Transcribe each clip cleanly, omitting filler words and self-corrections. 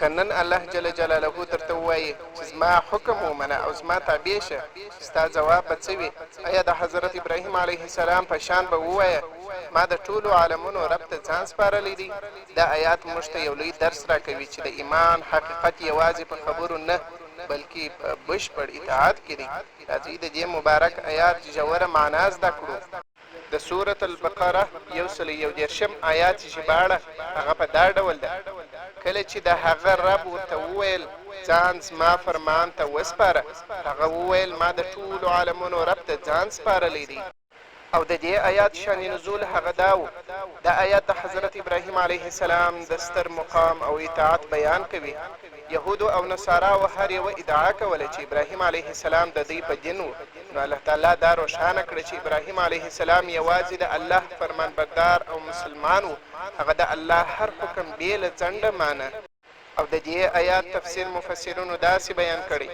که نن الله جل جلاله درته ووایي چې زما حکم ومنه او زما تابع شه، ستا ځواب به څه وي؟ آیا د حضرت ابراهیم علیه السلام په شان به ووایه ما د ټولو عالمونو رب ته ځان سپارلی دی؟ دا آیات موږ ته یو لوی درس راکوي چې د ایمان حقیقت یوازې په خبرو نه بلکې په بشپړ اطاعت کې دی. راځئ د دې مبارک آیات ژوره معنا زده کړو. د سورة البقره 131 آیات چې ژباړه هغه په دا ډول ده: کله چې د هغه رب ورته وویل ځان زما فرمان ته وسپاره، هغه وویل ما د ټولو عالمونو رب ته ځان سپارلی دی. او د دې آیات شان نزول هغه دا و. دا آیات د حضرت ابراهیم علیه السلام د ستر مقام او اطاعت بیان کوي. یهودو او نصاراو هر یوه ادعا کوله چې ابراهیم علیه السلام د دوی په دین و. نو الله تعالی دا روښانه کړه چې ابراهیم علیه السلام یوازې د الله فرمانبردار او مسلمان و. هغه د الله هر حکم بې له ځنډه مانه. او د دې آیات تفسیر مفسرونو داسې بیان کړی: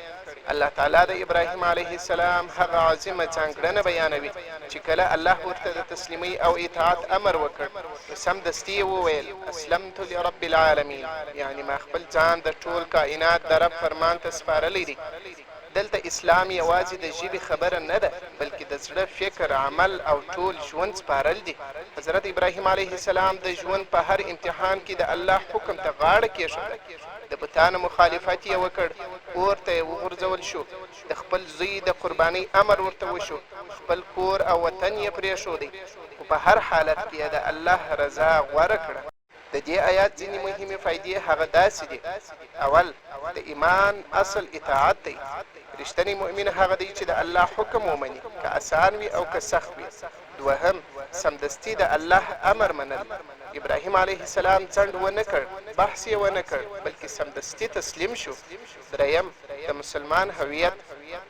الله تعالی د ابراهیم علیه السلام هغه عظیمه ځانګړنه بیانوي چې کله الله ورته د تسلیمۍ او اطاعت امر وکړ نو سمدستي وویل اسلمت لرب العالمین، یعنی ما خپل ځان د ټول کائنات د رب فرمان ته سپارلی دی. دلته اسلام یوازې د ژبې خبره نه ده بلکې د زړه فکر، عمل او ټول ژوند سپارل دي. حضرت ابراهیم علیه السلام د ژوند په هر امتحان کې د الله حکم ته غاړه کېښوده. د بتانو مخالفت یې وکړ، اور ته یې وغورځول شو، د خپل زوی د قربانۍ امر ورته وشو، خپل کور او وطن یې پرېښودی، خو په هر حالت کې یې د الله رضا غوره کړه. د دې آیات ځینې مهمې فایدې هغه داسې دي: اول، د ایمان اصل اطاعت دی. رښتینی مؤمن هغه دی چې د الله حکم ومني، که اسان وي او که سخت وي. دوهم، سمدستي د الله امر منل. ابراهیم علیه السلام ځنډ ونه کړ، بحث یې ونه کړ، بلکې سمدستي تسلیم شو. دریم، د مسلمان هویت.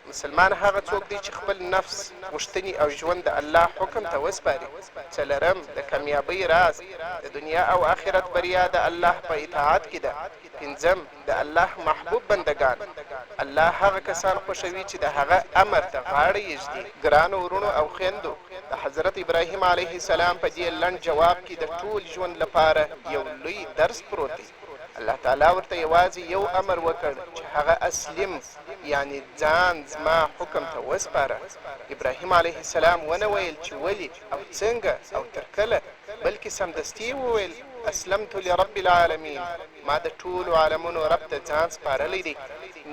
مسلمان هغه څوک دی چې خپل نفس، غوښتنې او ژوند د الله حکم ته وسپاري. څلورم، د کامیابۍ راز. د دنیا او آخرت بریا د الله په اطاعت کې ده. پنځم، د الله محبوب بندگان. الله هغه کسان خوښوي چې د هغه امر ته غاړه یږدي. ګرانو ورونو او خویندو، د حضرت ابراهیم علیه السلام په دې لنډ جواب کې د ټول ژوند لپاره یو لوی درس پروت دی. الله تعالی ورته یوازې یو امر وکړ چې هغه اسلم، یعنی ځان زما حکم ته وسپاره. ابراهیم علیه السلام ونه ویل چې ولې او څنګه او تر کله، بلکې سمدستي وویل اسلمت لرب العالمین، ما د ټولو عالمونو رب ته ځان سپارلی دی.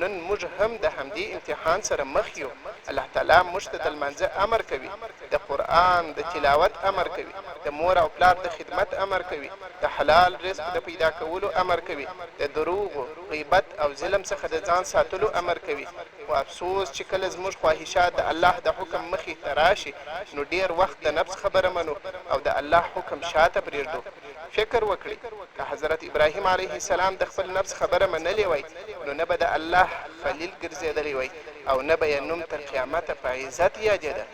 نن موږ هم د همدې امتحان سره مخ یو. الله تعالی موږ ته د لمانځه امر کوي، د قرآن د تلاوت امر کوي، د مور او پلار د خدمت امر کوي، د حلال رزق د پیدا کولو امر کوي، د دروغو، غیبت او ظلم څخه د ځان ساتلو امر کوي. خو افسوس چې کله زموږ خواهشات د الله د حکم مخې ته راشي نو ډیر وخت د نفس خبره منو او د الله حکم شاته پرېږدو. فکر وکړئ، که حضرت ابراهیم علیه السلام د خپل نفس خبره منلې وای نو نه به د الله خلیل ګرځېدلی وای او نه به یې نوم تر قیامته په عزت یادېده.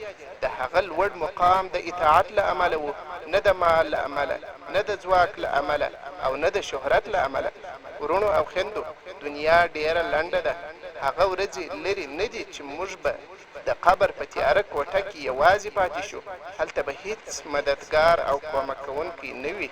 د هغه لوړ مقام د اطاعت له امله و، نه د مال له امله، نه د ځواک له امله او نه د شهرت له امله. ورونو او خویندو، دنیا ډیره لنډه ده. هغه ورځې لرې نه دي چې موږ به د قبر په تیاره کوټه کې یوازې پاتې شو. هلته به هیڅ مددګار او کومک کوونکی نه وي.